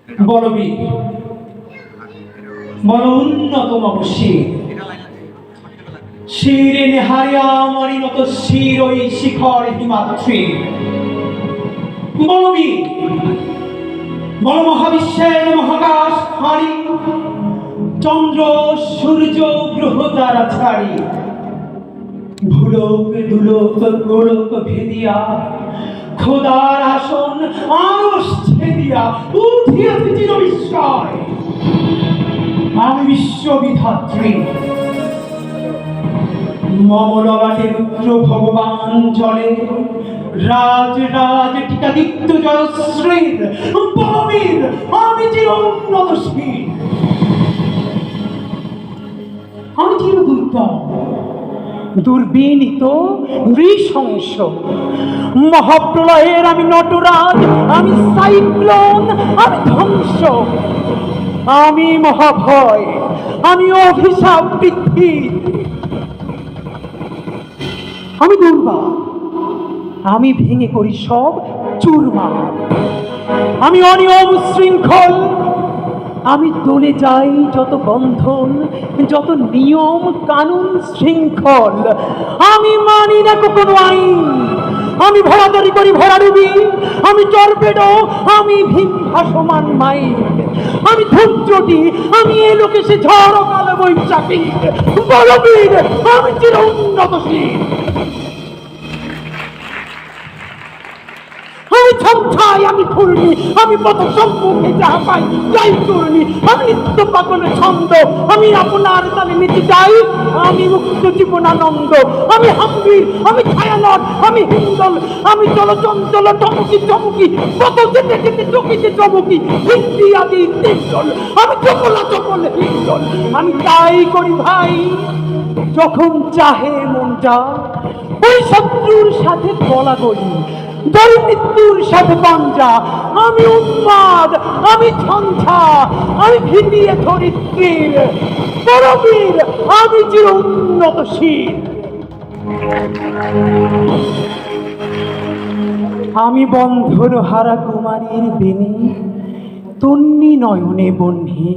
বলবীর, বল উন্নতম শির, শিরে নেহারিয়া মরিনত শির ওই শিখর হিমাদ্রি। বলবীর, বল মহাবিশ্বের মহাকাশ হারি, চন্দ্র সূর্য গ্রহ তারা ছাড়ি, ভুলোক দুলোক গোলক ভেদিয়া খোদার আসন আরশ ছেদিয়া উঠিয়াছে চির বিস্ময়। আমি বিশ্ববিধাত্রী, মমললাটে রুদ্র ভগবান জলে রাজ রাজ টিকাদিত্য জয়শ্রীর। বলবীর, আমি চির উন্নতশীল, আমি চির দুর্গম, দুর্বিনীত, নৃশংস। মহাপ্রলয়ের আমি নটরাজ, আমি সাইক্লোন, আমি ধ্বংস, আমি মহাভয়, আমি অভিশাপ পৃথ্বী, আমি দুর্বা, আমি ভেঙে করি সব চুরমার, আমি অনিয়ম শৃঙ্খল, আমি দলে যাই যত বন্ধন, যত নিয়ম কানুন শৃঙ্খল, আমি মানি না কোনো আইন, আমি ভরাদারি করি ভরাডুবি, আমি টর্পেডো, আমি ভীম ভাসমান মাইন, আমি ধূমচটি, আমি এ লোকে সে ঝড় কালো বৈশাখী। বলবীর, আমি চির উন্নতশীল, আমি ছমছাই, আমি ফুলনি, আমি পথ সম্মুখে যাহা পাই যাই চূর্ণি, আমি নিত্য পাগলের ছন্দ, আমি আপনার তালে নীতি চাই, আমি মুক্ত জীবনানন্দ, আমি হাম্বির, আমি ছায়ানট, আমি হিন্দল, আমি চলচঞ্চল চমকি চমকি, পথ যেতে যেতে চকিতে চমকি, হিন্দি আদি তিনজল, আমি চকলা চকল হিন্দল, আমি তাই করি ভাই যখন চাহে মন যা, ওই শত্রুর সাথে গলাগলি, মৃত্যুর সাথে পাঞ্জা, আমি উন্মাদ, আমি ঝঞ্ঝা, আমি ভিটিয়ে ধরিত্রীর। বলবীর, আমি চির উন্নতশীল, আমি বন্ধন হারা কুমারীর বেণী, তন্নি নয়নে বহ্নি,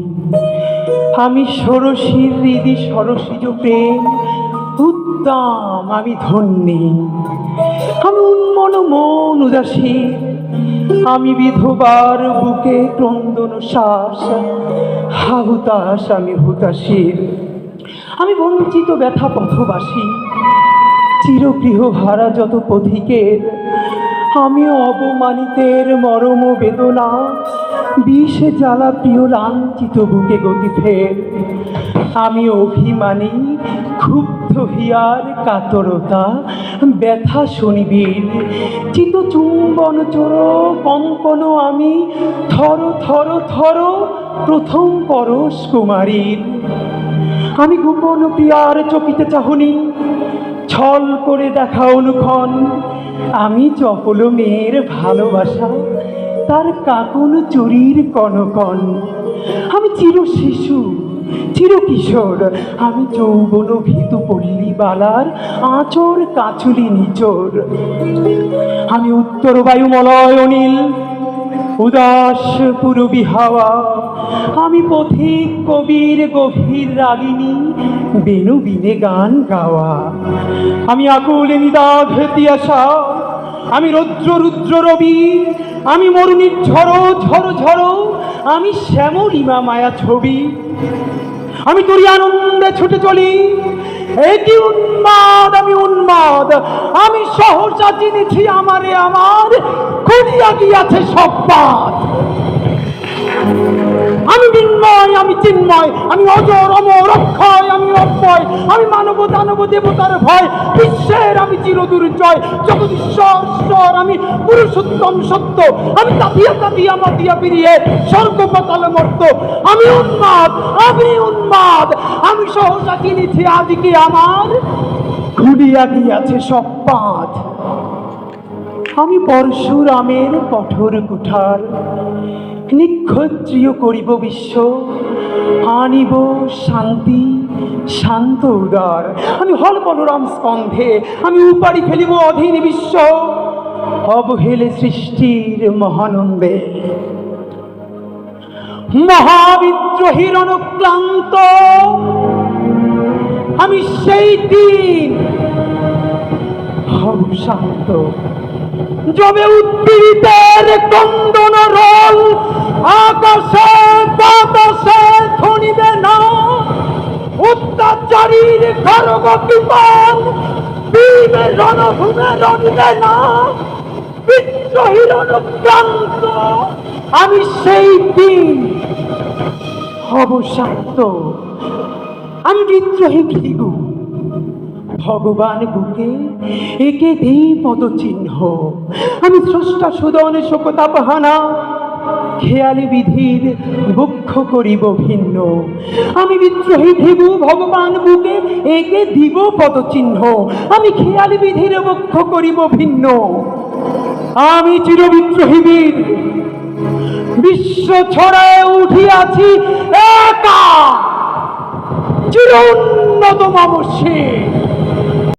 আমি ষোড়শীর হৃদি সরসিজ প্রেম উদ্দাম, আমি ধন্যী, আমি উন্মন মন উদাসী, আমি বিধবার বুকে ক্রন্দন শ্বাস, হাহুতাস, আমি হুতাশীর, আমি বঞ্চিত ব্যথা পথবাসী, চিরগৃহ হারা যত পথিকের, আমি অবমানিতের মরম বেদনা, বিষে জ্বালা প্রিয় লাঞ্ছিত বুকে গতি ফের, আমি অভিমানী ক্ষুব্ধ হিয়ার কাতরতা, ব্যথা শনিবীর, চিত চুম্বন চোর কঙ্কন, আমি থর থর থর প্রথম পরশ কুমারীর, আমি গোপন প্রিয়ার চকিতে চাহনি, ছল করে দেখা অনুক্ষণ, আমি চপল মেয়ের ভালোবাসা, তার কাকন চুরির কনকন, আমি চির শিশু, চির কিশোর, আমি যৌবন ভীতু পল্লী বালার আঁচর কাচুলি নিচোর, আমি উত্তর বায়ুমলয় অনিল, উদাস পূরবী হাওয়া, আমি পথিক কবির গভীর রাগিনী, বেনু বিনে গান গাওয়া, আমি আকুল নিদাঘ তিয়াসা, আমি রৌদ্র রুদ্র রবি, আমি মরুনির ঝড়ো ঝড়ো ঝড়ো, আমি শ্যামলিমা মায়া ছবি, আমি তোরই আনন্দে ছুটে চলি, এটি উন্মাদ, আমি উন্মাদ, আমি সহসা চিনেছি আমারে আমার, খুলিয়া গিয়াছে সব পাত, আমি বিন্ময়, আমি চিন্ময়, আমি অজর অমর অক্ষয়, আমি অব্যয়, আমি মানব দানব দেবতার ভয়, বিশ্বের আমি চিরদুর্জয়, জগদীশ্বর, আমি পুরুষোত্তম সত্য, আমি তাপিয়া তাপিয়া মাতিয়া পিরিয়ে স্বর্গ পাতাল মর্ত, আমি উন্মাদ, আমি উন্মাদ, আমি সহসা চিনেছি আজকে আমার, খুলিয়া গিয়াছে সব পাত, আমি পরশুরামের কঠোর কুঠার, নিক্ষত্রিয় করিব বিশ্ব, আনিব শান্তি শান্ত উদার, আমি হল বলরাম স্কন্ধে, আমি উপাড়ি ফেলিব অধীন বিশ্ব, অবহেলে সৃষ্টির মহানন্দে। মহাবিদ্রোহীর অনুক্লান্ত আমি সেই দিন হব শান্ত, যবে উদ্দীরিতের কন্দন রোল আকাশে বাতাসে ধ্বনিবে না, অত্যাচারীর খড়গ কৃপণ ভীমের রণভূমে রণিবে না, বিদ্রোহীর অনুক্রান্ত আমি সেই দিন হব শান্ত। আমি বিদ্রোহী ভৃগু, ভগবান বুকে একে দেই পদচিহ্ন, আমি স্রষ্টা সুদন শোকতাপহানা খেয়ালি বিধির বক্ষ করিব ভিন্ন। আমি বিদ্রোহী ভৃগু, ভগবান বুকে একে দিব পদচিহ্ন, আমি খেয়ালি বিধির বক্ষ করিব ভিন্ন। আমি চিরবিদ্রোহী বীর, বিশ্ব ছড়ায় উঠিয়াছি একা, চির উন্নত মামসে।